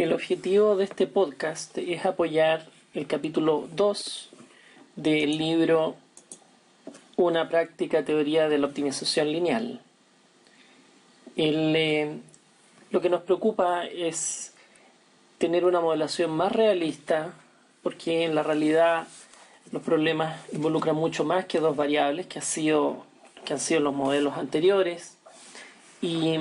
El objetivo de este podcast es apoyar el capítulo 2 del libro Una práctica teoría de la optimización lineal. Lo que nos preocupa es tener una modelación más realista, porque en la realidad los problemas involucran mucho más que dos variables que han sido los modelos anteriores. Y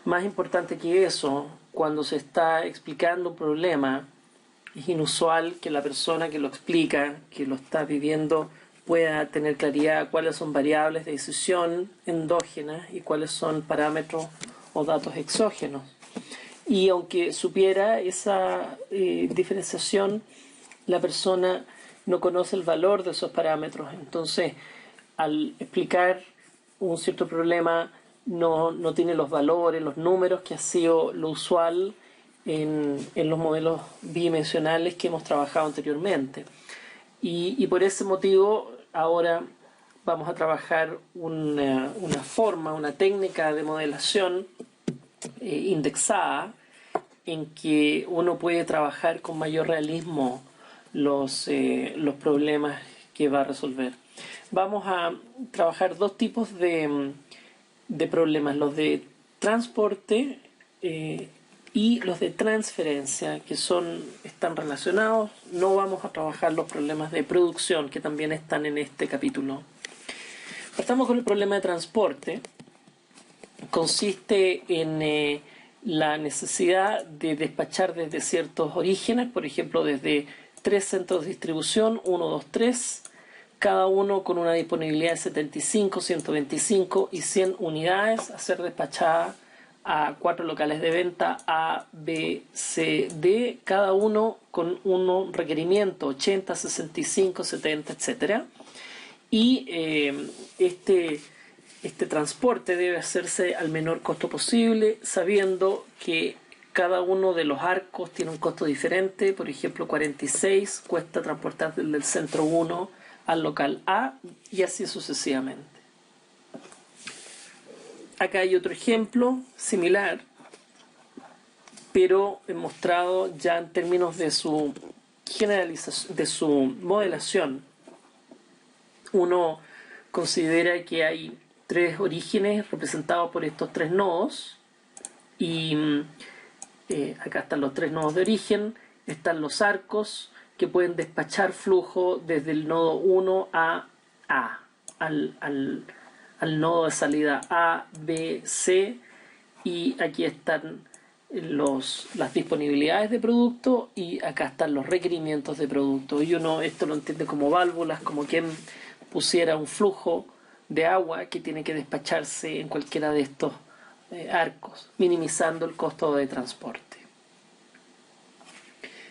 más importante que eso, cuando se está explicando un problema, es inusual que la persona que lo explica, que lo está viviendo, pueda tener claridad cuáles son variables de decisión endógenas y cuáles son parámetros o datos exógenos. Y aunque supiera esa diferenciación, la persona no conoce el valor de esos parámetros. Entonces, al explicar un cierto problema, no tiene los valores, los números, que ha sido lo usual en los modelos bidimensionales que hemos trabajado anteriormente. Y por ese motivo, ahora vamos a trabajar una forma, una técnica de modelación indexada, en que uno puede trabajar con mayor realismo los problemas que va a resolver. Vamos a trabajar dos tipos de problemas, los de transporte y los de transferencia, que están relacionados. No vamos a trabajar los problemas de producción, que también están en este capítulo. Partamos con el problema de transporte. Consiste en la necesidad de despachar desde ciertos orígenes, por ejemplo desde 3 centros de distribución, 1, 2, 3, cada uno con una disponibilidad de 75, 125 y 100 unidades, a ser despachada a 4 locales de venta A, B, C, D, cada uno con un requerimiento 80, 65, 70, etc. Y este transporte debe hacerse al menor costo posible, sabiendo que cada uno de los arcos tiene un costo diferente. Por ejemplo, 46 cuesta transportar desde el centro 1 al local A, y así sucesivamente. Acá hay otro ejemplo similar, pero mostrado ya en términos de su generalización, de su modelación. Uno considera que hay 3 orígenes representados por estos 3 nodos, y acá están los 3 nodos de origen, están los arcos que pueden despachar flujo desde el nodo 1 a A, al nodo de salida A, B, C, y aquí están las disponibilidades de producto, y acá están los requerimientos de producto. Y uno esto lo entiende como válvulas, como quien pusiera un flujo de agua que tiene que despacharse en cualquiera de estos arcos, minimizando el costo de transporte.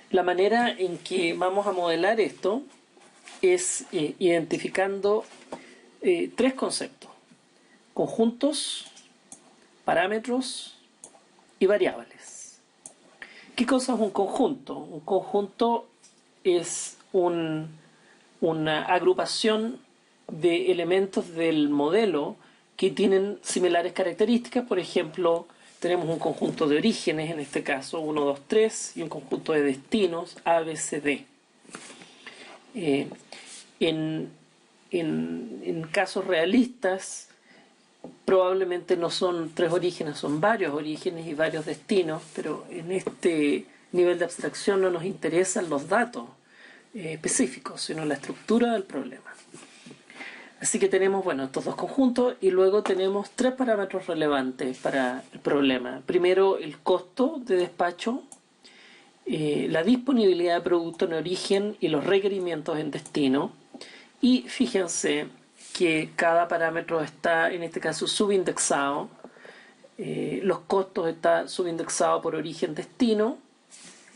La manera en que vamos a modelar esto es identificando 3 conceptos: conjuntos, parámetros y variables. ¿Qué cosa es un conjunto? Un conjunto es una agrupación de elementos del modelo que tienen similares características. Por ejemplo, tenemos un conjunto de orígenes, en este caso 1, 2, 3, y un conjunto de destinos A, B, C, D. En casos realistas, probablemente no son 3 orígenes, son varios orígenes y varios destinos, pero en este nivel de abstracción no nos interesan los datos específicos, sino la estructura del problema. Así que tenemos, estos 2 conjuntos, y luego tenemos 3 parámetros relevantes para el problema. Primero, el costo de despacho, la disponibilidad de producto en origen y los requerimientos en destino. Y fíjense que cada parámetro está, en este caso, subindexado. Los costos están subindexados por origen-destino,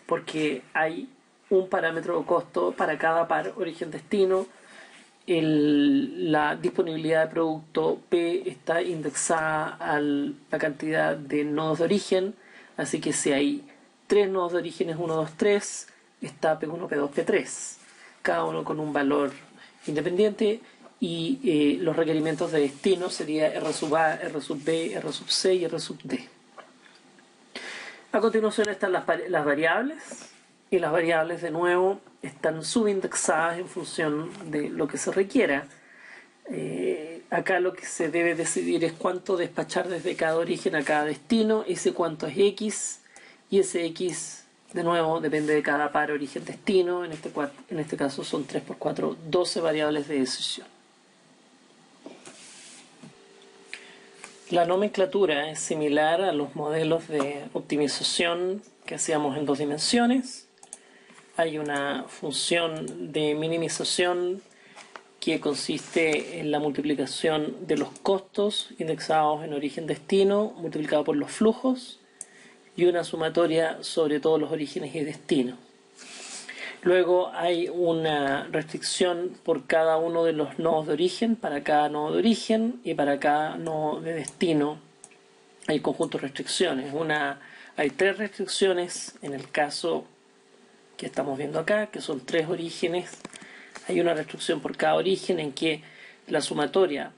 porque hay un parámetro de costo para cada par origen-destino. La disponibilidad de producto P está indexada a la cantidad de nodos de origen, así que si hay 3 nodos de orígenes 1, 2, 3, está P1, P2, P3, cada uno con un valor independiente, y los requerimientos de destino sería R sub A, R sub B, R sub C y R sub D. A continuación están las variables, y las variables de nuevo están subindexadas en función de lo que se requiera. Acá lo que se debe decidir es cuánto despachar desde cada origen a cada destino, ese cuánto es X, y ese X de nuevo depende de cada par origen-destino. En este caso son 3 por 4, 12 variables de decisión. La nomenclatura es similar a los modelos de optimización que hacíamos en 2 dimensiones. Hay una función de minimización que consiste en la multiplicación de los costos indexados en origen-destino multiplicado por los flujos, y una sumatoria sobre todos los orígenes y destinos. Luego hay una restricción por cada uno de los nodos de origen, para cada nodo de origen y para cada nodo de destino. Hay conjuntos de restricciones. Hay 3 restricciones en el caso que estamos viendo acá, que son 3 orígenes. Hay una restricción por cada origen en que la sumatoria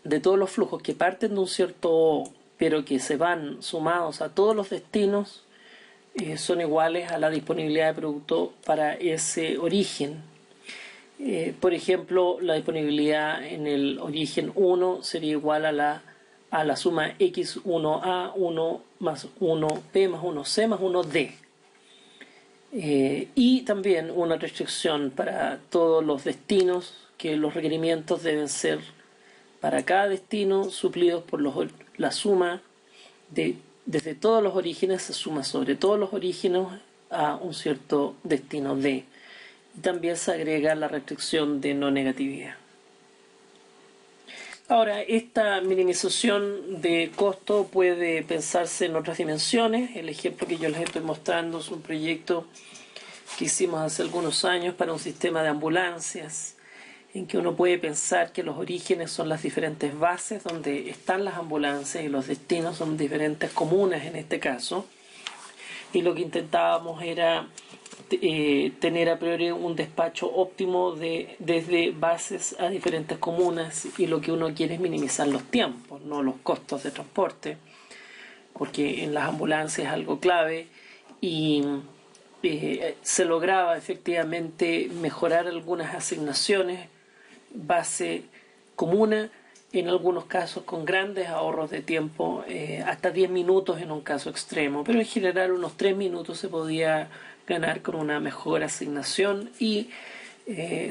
de todos los flujos que parten de un cierto O, pero que se van sumados a todos los destinos, son iguales a la disponibilidad de producto para ese origen. Por ejemplo, la disponibilidad en el origen 1 sería igual a la suma x1a, 1 más 1b más 1c más 1d. Y también una restricción para todos los destinos, que los requerimientos deben ser para cada destino suplidos por la suma desde todos los orígenes, se suma sobre todos los orígenes a un cierto destino D. Y también se agrega la restricción de no negatividad. Ahora, esta minimización de costo puede pensarse en otras dimensiones. El ejemplo que yo les estoy mostrando es un proyecto que hicimos hace algunos años para un sistema de ambulancias, en que uno puede pensar que los orígenes son las diferentes bases donde están las ambulancias y los destinos son diferentes comunas en este caso. Y lo que intentábamos era tener a priori un despacho óptimo desde bases a diferentes comunas, y lo que uno quiere es minimizar los tiempos, no los costos de transporte, porque en las ambulancias es algo clave, y se lograba efectivamente mejorar algunas asignaciones base comuna, en algunos casos con grandes ahorros de tiempo, hasta 10 minutos en un caso extremo, pero en general unos 3 minutos se podía ganar con una mejor asignación, y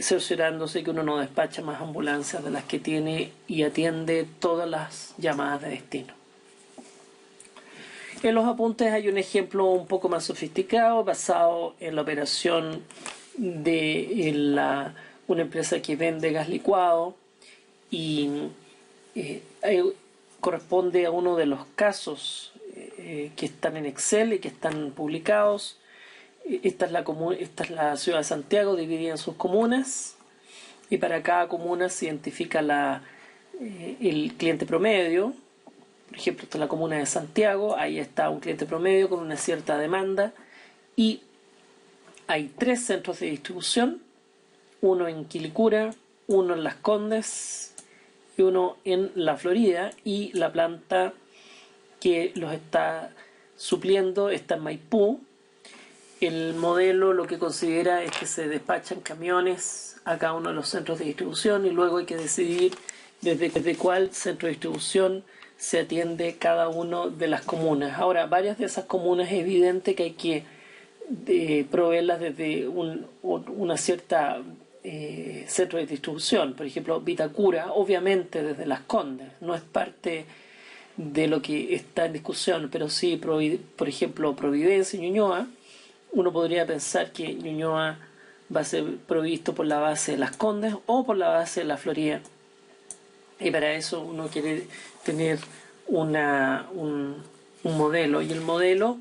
cerciorándose que uno no despacha más ambulancias de las que tiene y atiende todas las llamadas de destino. En los apuntes hay un ejemplo un poco más sofisticado basado en la operación de una empresa que vende gas licuado, y corresponde a uno de los casos que están en Excel y que están publicados. Esta es la ciudad de Santiago dividida en sus comunas, y para cada comuna se identifica el cliente promedio. Por ejemplo, esta es la comuna de Santiago, ahí está un cliente promedio con una cierta demanda, y hay 3 centros de distribución, uno en Quilicura, uno en Las Condes y uno en La Florida, y la planta que los está supliendo está en Maipú. El modelo lo que considera es que se despachan camiones a cada uno de los centros de distribución, y luego hay que decidir desde cuál centro de distribución se atiende cada una de las comunas. Ahora, varias de esas comunas es evidente que hay que proveerlas desde una cierta centro de distribución. Por ejemplo, Vitacura, obviamente desde Las Condes, no es parte de lo que está en discusión, pero sí, por ejemplo, Providencia y Ñuñoa. Uno podría pensar que Ñuñoa va a ser provisto por la base de Las Condes o por la base de La Florida, y para eso uno quiere tener un modelo, y el modelo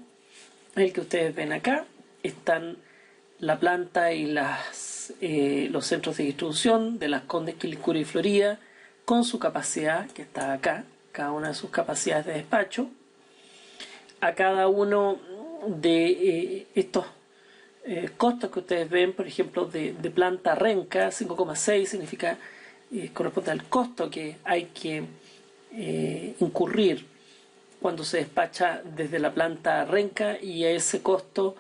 es el que ustedes ven acá. Están la planta y los centros de distribución de Las Condes, Quilicura y Florida, con su capacidad, que está acá, cada una de sus capacidades de despacho. A cada uno de estos costos que ustedes ven, por ejemplo, de planta Renca, 5,6 significa, corresponde al costo que hay que incurrir cuando se despacha desde la planta a Renca, y a ese costo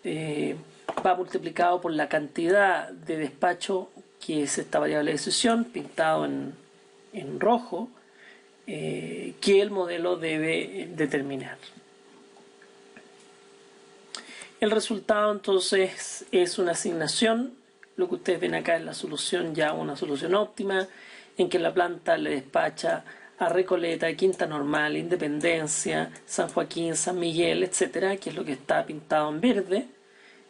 va multiplicado por la cantidad de despacho, que es esta variable de decisión, pintado en rojo, que el modelo debe determinar. El resultado entonces es una asignación. Lo que ustedes ven acá es la solución, ya una solución óptima, en que la planta le despacha a Recoleta, Quinta Normal, Independencia, San Joaquín, San Miguel, etcétera, que es lo que está pintado en verde.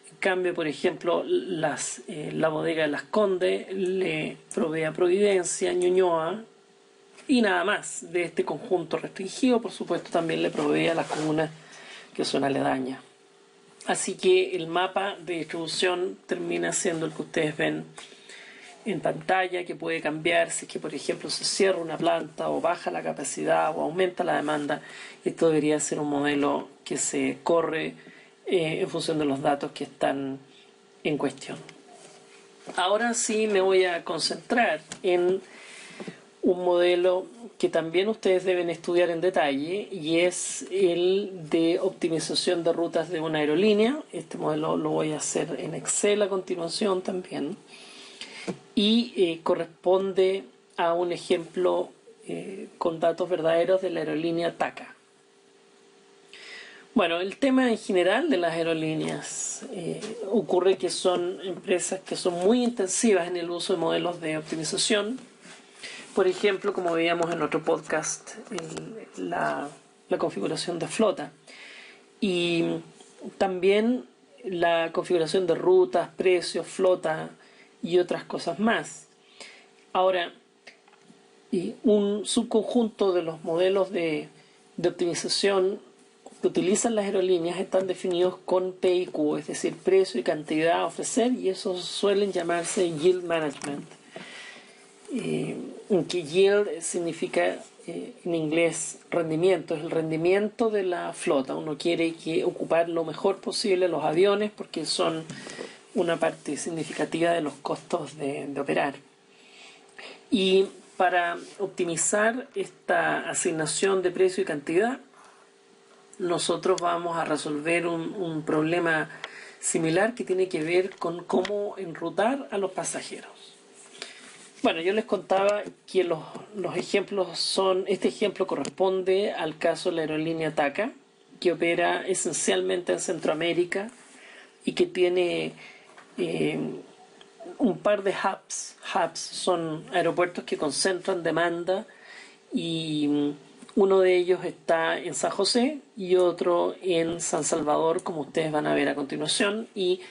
En cambio, por ejemplo, la bodega de Las Condes le provee a Providencia, Ñuñoa y nada más. De este conjunto restringido, por supuesto, también le provee a las comunas que son aledañas. Así que el mapa de distribución termina siendo el que ustedes ven en pantalla, que puede cambiar si es que, por ejemplo, se cierra una planta o baja la capacidad o aumenta la demanda. Esto debería ser un modelo que se corre en función de los datos que están en cuestión. Ahora sí me voy a concentrar en un modelo que también ustedes deben estudiar en detalle, y es el de optimización de rutas de una aerolínea. Este modelo lo voy a hacer en Excel a continuación también, y corresponde a un ejemplo con datos verdaderos de la aerolínea TACA. Bueno, el tema en general de las aerolíneas ocurre que son empresas que son muy intensivas en el uso de modelos de optimización. Por ejemplo, como veíamos en otro podcast, la configuración de flota, y también la configuración de rutas, precios, flota y otras cosas más. Ahora, un subconjunto de los modelos de optimización que utilizan las aerolíneas están definidos con P y Q, es decir, precio y cantidad a ofrecer, y esos suelen llamarse yield management. En que yield significa en inglés rendimiento, es el rendimiento de la flota. Uno quiere ocupar lo mejor posible los aviones porque son una parte significativa de los costos de operar. Y para optimizar esta asignación de precio y cantidad, nosotros vamos a resolver un problema similar que tiene que ver con cómo enrutar a los pasajeros. Bueno, yo les contaba que los ejemplos son... Este ejemplo corresponde al caso de la aerolínea TACA, que opera esencialmente en Centroamérica y que tiene un par de hubs. Hubs son aeropuertos que concentran demanda, y uno de ellos está en San José y otro en San Salvador, como ustedes van a ver a continuación. Y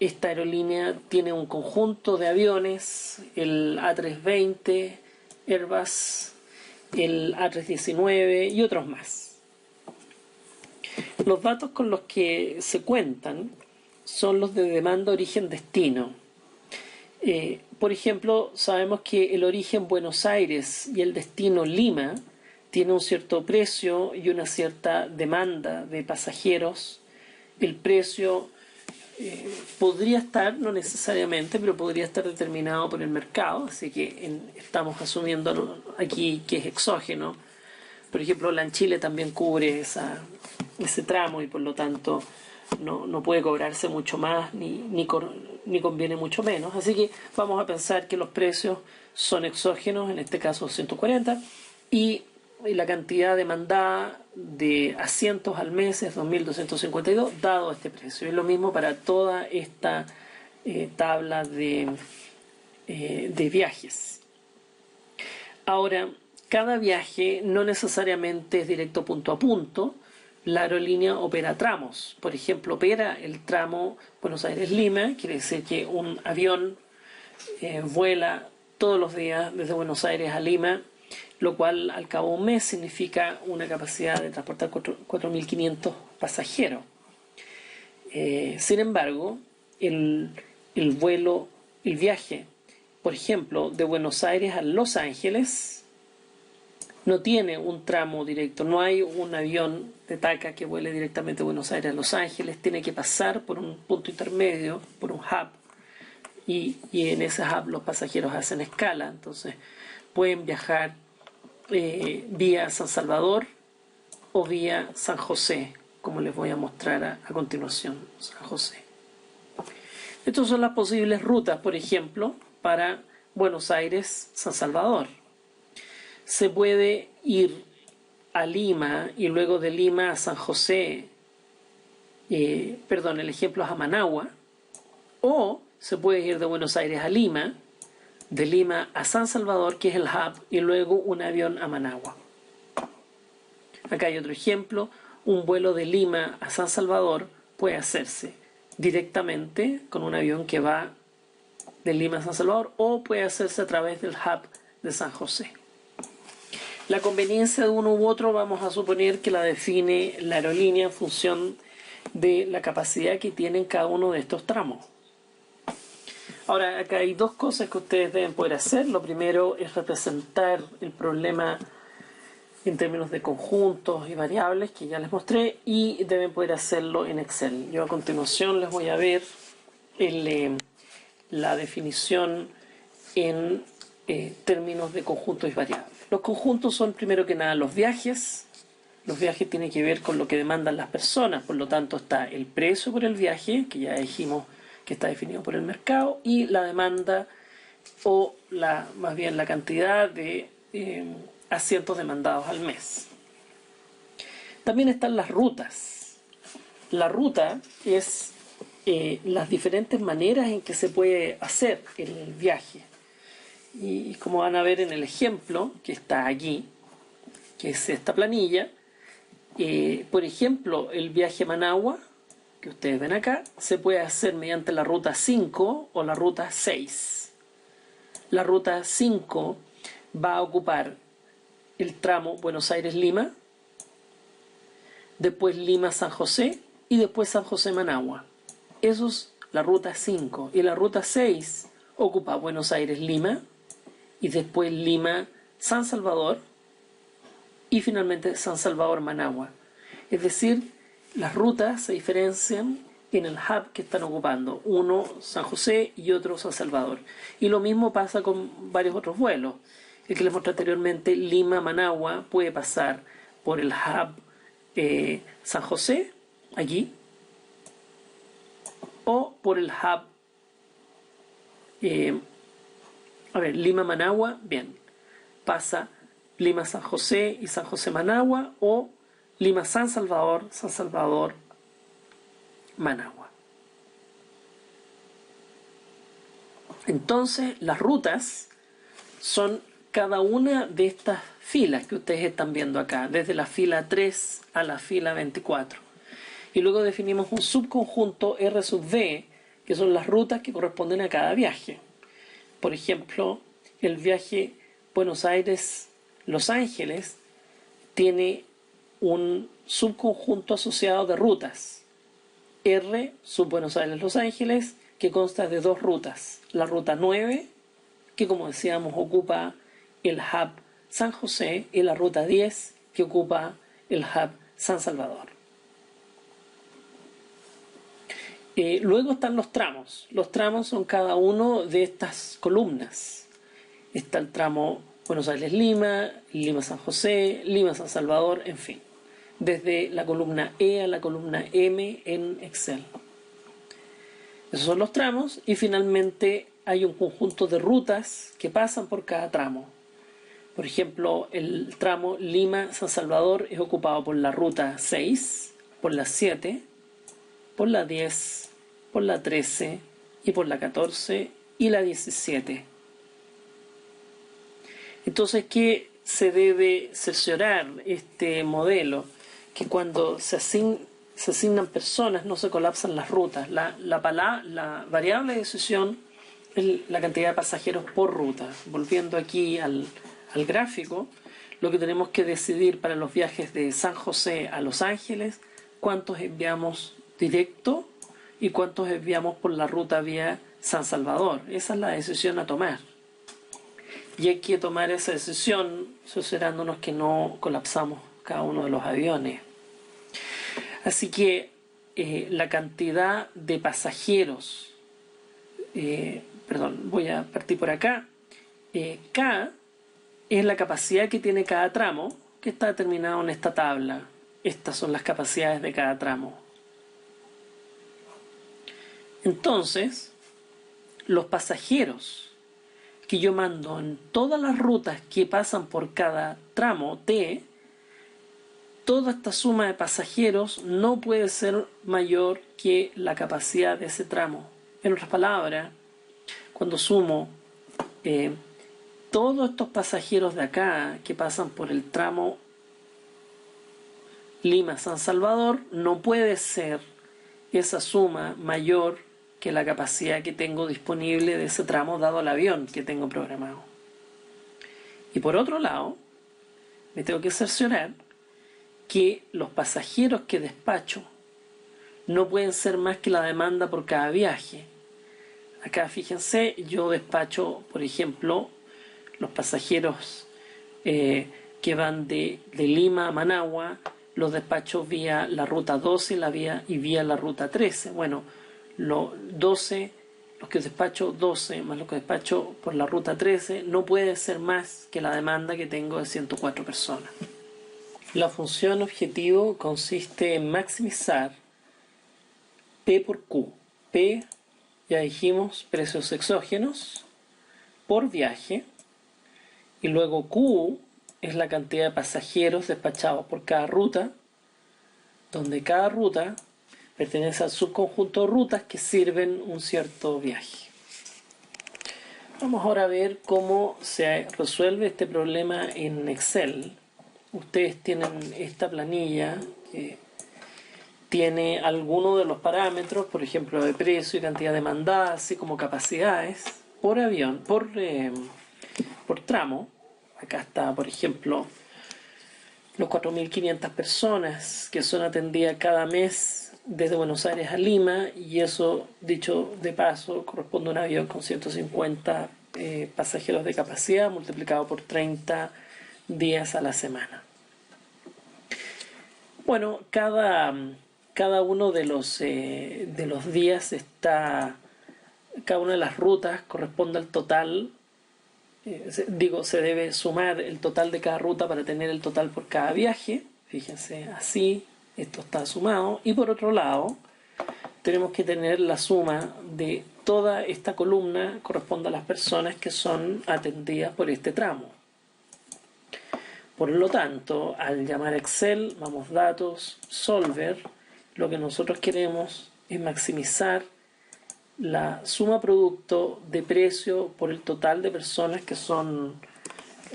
esta aerolínea tiene un conjunto de aviones, el A320, Airbus, el A319 y otros más. Los datos con los que se cuentan son los de demanda, origen, destino. Por ejemplo, sabemos que el origen Buenos Aires y el destino Lima tiene un cierto precio y una cierta demanda de pasajeros. El precio podría estar, no necesariamente, pero podría estar determinado por el mercado, así que estamos asumiendo aquí que es exógeno. Por ejemplo, LAN Chile también cubre ese tramo, y por lo tanto no puede cobrarse mucho más ni conviene mucho menos. Así que vamos a pensar que los precios son exógenos, en este caso 140, y la cantidad demandada de asientos al mes es 2.252, dado este precio. Es lo mismo para toda esta tabla de viajes. Ahora, cada viaje no necesariamente es directo punto a punto. La aerolínea opera tramos. Por ejemplo, opera el tramo Buenos Aires-Lima, quiere decir que un avión vuela todos los días desde Buenos Aires a Lima, lo cual al cabo de un mes significa una capacidad de transportar 4.500 pasajeros. Sin embargo, el viaje, por ejemplo, de Buenos Aires a Los Ángeles, no tiene un tramo directo, no hay un avión de TACA que vuele directamente de Buenos Aires a Los Ángeles, tiene que pasar por un punto intermedio, por un hub, y en ese hub los pasajeros hacen escala, entonces pueden viajar vía San Salvador o vía San José, como les voy a mostrar a continuación. San José. Estas son las posibles rutas, por ejemplo, para Buenos Aires, San Salvador. Se puede ir a Lima y luego de Lima a San José, el ejemplo es a Managua, o se puede ir de Buenos Aires a Lima, de Lima a San Salvador, que es el hub, y luego un avión a Managua. Acá hay otro ejemplo, un vuelo de Lima a San Salvador puede hacerse directamente con un avión que va de Lima a San Salvador o puede hacerse a través del hub de San José. La conveniencia de uno u otro vamos a suponer que la define la aerolínea en función de la capacidad que tienen cada uno de estos tramos. Ahora, acá hay dos cosas que ustedes deben poder hacer. Lo primero es representar el problema en términos de conjuntos y variables, que ya les mostré, y deben poder hacerlo en Excel. Yo a continuación les voy a ver la definición en términos de conjuntos y variables. Los conjuntos son, primero que nada, los viajes. Los viajes tienen que ver con lo que demandan las personas, por lo tanto está el precio por el viaje, que ya dijimos que está definido por el mercado, y la demanda o más bien la cantidad de asientos demandados al mes. También están las rutas. La ruta es las diferentes maneras en que se puede hacer el viaje. Y como van a ver en el ejemplo que está aquí, que es esta planilla, por ejemplo, el viaje a Managua, que ustedes ven acá, se puede hacer mediante la ruta 5 o la ruta 6. La ruta 5 va a ocupar el tramo Buenos Aires-Lima, después Lima-San José y después San José-Managua. Eso es la ruta 5. Y la ruta 6 ocupa Buenos Aires-Lima y después Lima-San Salvador y finalmente San Salvador-Managua. Es decir, las rutas se diferencian en el hub que están ocupando, uno San José y otro San Salvador. Y lo mismo pasa con varios otros vuelos. El que les mostré anteriormente, Lima-Managua, puede pasar por el hub San José, allí, o por el hub Lima-Managua, bien, pasa Lima-San José y San José-Managua, o Lima-San Salvador, San Salvador-Managua. Entonces, las rutas son cada una de estas filas que ustedes están viendo acá, desde la fila 3 a la fila 24. Y luego definimos un subconjunto R sub V, que son las rutas que corresponden a cada viaje. Por ejemplo, el viaje Buenos Aires-Los Ángeles tiene un subconjunto asociado de rutas. R sub Buenos Aires-Los Ángeles, que consta de dos rutas. La ruta 9, que como decíamos ocupa el hub San José, y la ruta 10, que ocupa el hub San Salvador. Luego están los tramos. Los tramos son cada uno de estas columnas. Está el tramo Buenos Aires-Lima, Lima-San José, Lima-San Salvador, en fin. Desde la columna E a la columna M en Excel. Esos son los tramos, y finalmente hay un conjunto de rutas que pasan por cada tramo. Por ejemplo, el tramo Lima-San Salvador es ocupado por la ruta 6, por la 7, por la 10, por la 13 y por la 14 y la 17. Entonces, ¿qué se debe cerciorar este modelo? Que cuando se asignan personas no se colapsan las rutas. La variable de decisión es la cantidad de pasajeros por ruta. Volviendo aquí al gráfico, lo que tenemos que decidir para los viajes de San José a Los Ángeles, cuántos enviamos directo y cuántos enviamos por la ruta vía San Salvador. Esa es la decisión a tomar. Y hay que tomar esa decisión cerciorándonos que no colapsamos cada uno de los aviones. Así que la cantidad de pasajeros, voy a partir por acá. K es la capacidad que tiene cada tramo, que está determinado en esta tabla. estas son las capacidades de cada tramo. Entonces, los pasajeros que yo mando en todas las rutas que pasan por cada tramo T, toda esta suma de pasajeros no puede ser mayor que la capacidad de ese tramo. En otras palabras, cuando sumo todos estos pasajeros de acá que pasan por el tramo Lima-San Salvador, no puede ser esa suma mayor que la capacidad que tengo disponible de ese tramo dado el avión que tengo programado. Y por otro lado, me tengo que cerciorar que los pasajeros que despacho no pueden ser más que la demanda por cada viaje. Acá fíjense, yo despacho, por ejemplo, los pasajeros que van de Lima a Managua, los despacho vía la ruta 12 y vía la ruta 13. Bueno, los que despacho 12 más los que despacho por la ruta 13 no puede ser más que la demanda que tengo de 104 personas. La función objetivo consiste en maximizar P por Q. P, ya dijimos, precios exógenos por viaje, y luego Q es la cantidad de pasajeros despachados por cada ruta, donde cada ruta pertenece al subconjunto de rutas que sirven un cierto viaje. Vamos ahora a ver cómo se resuelve este problema en Excel. Ustedes tienen esta planilla que tiene algunos de los parámetros, por ejemplo, de precio y cantidad demandada, así como capacidades por avión, por tramo. Acá está, por ejemplo, los 4.500 personas que son atendidas cada mes desde Buenos Aires a Lima, y eso, dicho de paso, corresponde a un avión con 150 pasajeros de capacidad multiplicado por 30 días a la semana. Bueno, cada uno de los días está, cada una de las rutas corresponde al total. Se debe sumar el total de cada ruta para tener el total por cada viaje. Fíjense, así, esto está sumado. Y por otro lado, tenemos que tener la suma de toda esta columna, corresponde a las personas que son atendidas por este tramo. Por lo tanto, al llamar a Excel, vamos datos, solver, lo que nosotros queremos es maximizar la suma producto de precio por el total de personas que son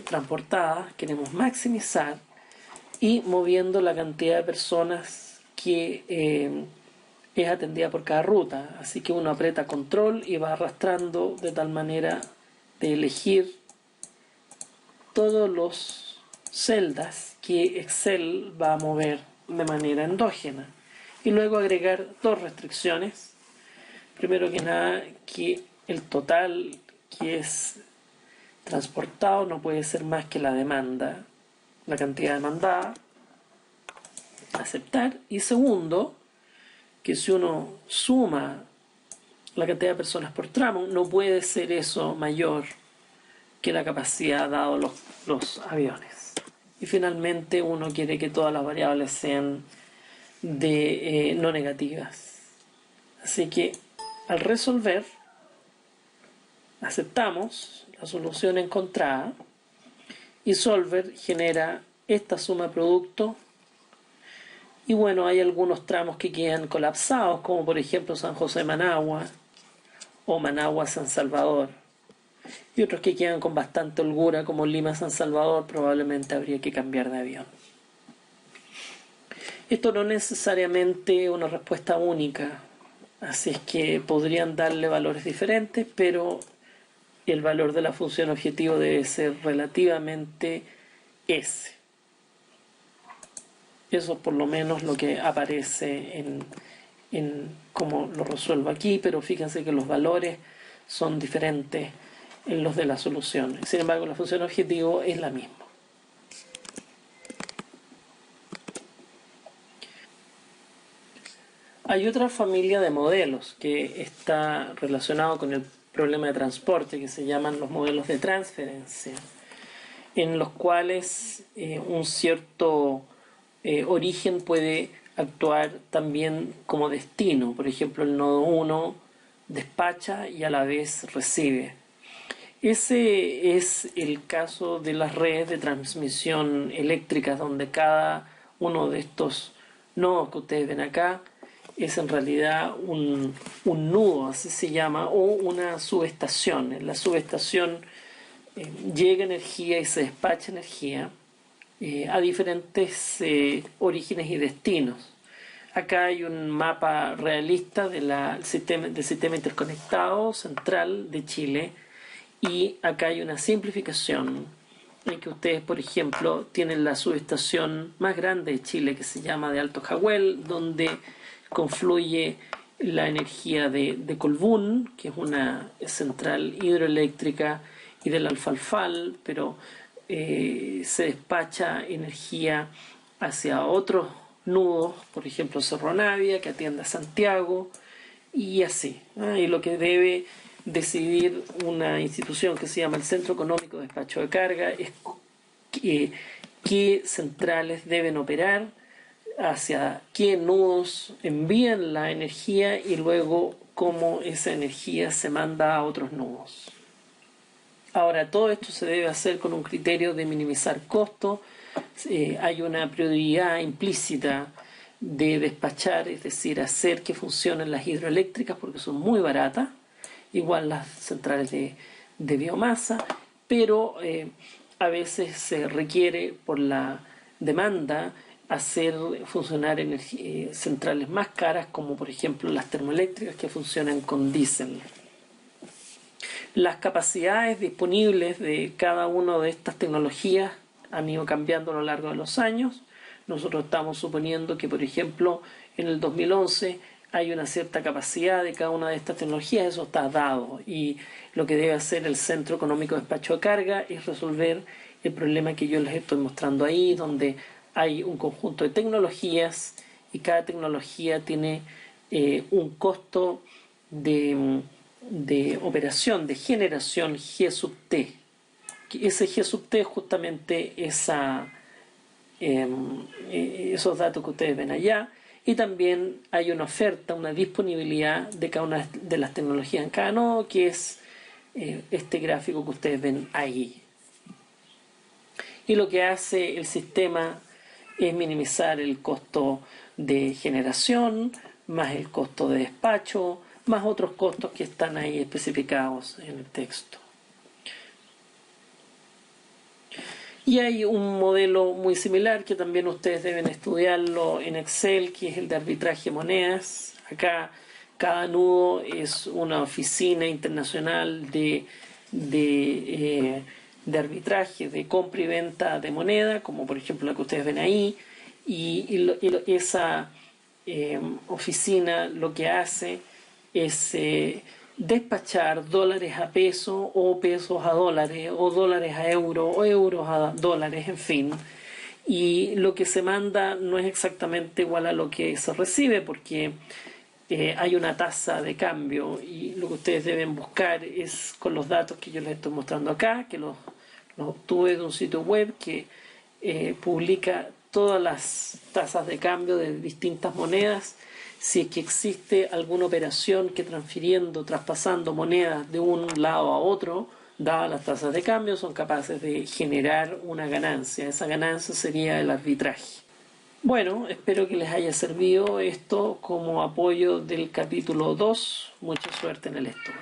transportadas. Queremos maximizar, y moviendo la cantidad de personas que es atendida por cada ruta. Así que uno aprieta control y va arrastrando de tal manera de elegir todos los celdas que Excel va a mover de manera endógena, y luego agregar dos restricciones. Primero que nada, que el total que es transportado no puede ser más que la demanda, la cantidad demandada. Aceptar. Y segundo, que si uno suma la cantidad de personas por tramo, no puede ser eso mayor que la capacidad dado los aviones. Y finalmente uno quiere que todas las variables sean no negativas. Así que al resolver, aceptamos la solución encontrada, y solver genera esta suma producto. Y bueno, hay algunos tramos que quedan colapsados, como por ejemplo San José-Managua o Managua-San Salvador, y otros que quedan con bastante holgura, como Lima-San Salvador. Probablemente habría que cambiar de avión. Esto no es necesariamente una respuesta única, así es que podrían darle valores diferentes, pero el valor de la función objetivo debe ser relativamente ese. Eso por lo menos lo que aparece en cómo lo resuelvo aquí, pero fíjense que los valores son diferentes en los de la solución. Sin embargo, la función objetivo es la misma. Hay otra familia de modelos que está relacionado con el problema de transporte, que se llaman los modelos de transferencia, en los cuales un cierto origen puede actuar también como destino. Por ejemplo, el nodo 1 despacha y a la vez recibe. Ese es el caso de las redes de transmisión eléctrica, donde cada uno de estos nodos que ustedes ven acá es en realidad un nudo, así se llama, o una subestación. En la subestación llega energía y se despacha energía a diferentes orígenes y destinos. Acá hay un mapa realista del sistema interconectado central de Chile, y acá hay una simplificación en que ustedes, por ejemplo, tienen la subestación más grande de Chile, que se llama de Alto Jahuel, donde confluye la energía de Colbún, que es una central hidroeléctrica, y del Alfalfal, pero se despacha energía hacia otros nudos, por ejemplo Cerro Navia, que atiende a Santiago, y así. Y lo que debe decidir una institución que se llama el Centro Económico de Despacho de Carga es qué centrales deben operar, hacia qué nudos envían la energía y luego cómo esa energía se manda a otros nudos. Ahora, todo esto se debe hacer con un criterio de minimizar costos. Hay una prioridad implícita de despachar, es decir, hacer que funcionen las hidroeléctricas porque son muy baratas, igual las centrales de biomasa, pero a veces se requiere por la demanda hacer funcionar centrales más caras, como por ejemplo las termoeléctricas que funcionan con diésel. Las capacidades disponibles de cada una de estas tecnologías han ido cambiando a lo largo de los años. Nosotros estamos suponiendo que, por ejemplo, en el 2011 hay una cierta capacidad de cada una de estas tecnologías, eso está dado, y lo que debe hacer el Centro Económico de Despacho de Carga es resolver el problema que yo les estoy mostrando ahí, donde hay un conjunto de tecnologías y cada tecnología tiene un costo de operación, de generación G sub T. Ese G sub T es justamente esos datos que ustedes ven allá, y también hay una oferta, una disponibilidad de cada una de las tecnologías en cada nodo, que es este gráfico que ustedes ven ahí. Y lo que hace el sistema es minimizar el costo de generación, más el costo de despacho, más otros costos que están ahí especificados en el texto. Y hay un modelo muy similar que también ustedes deben estudiarlo en Excel, que es el de arbitraje de monedas. Acá cada nudo es una oficina internacional de arbitraje, de compra y venta de moneda, como por ejemplo la que ustedes ven ahí, y esa oficina lo que hace es despachar dólares a peso, o pesos a dólares, o dólares a euros, o euros a dólares, en fin. Y lo que se manda no es exactamente igual a lo que se recibe, porque hay una tasa de cambio, y lo que ustedes deben buscar es con los datos que yo les estoy mostrando acá, que los obtuve de un sitio web que publica todas las tasas de cambio de distintas monedas. Si es que existe alguna operación que traspasando monedas de un lado a otro, dadas las tasas de cambio, son capaces de generar una ganancia. Esa ganancia sería el arbitraje. Bueno, espero que les haya servido esto como apoyo del capítulo 2. Mucha suerte en el estudio.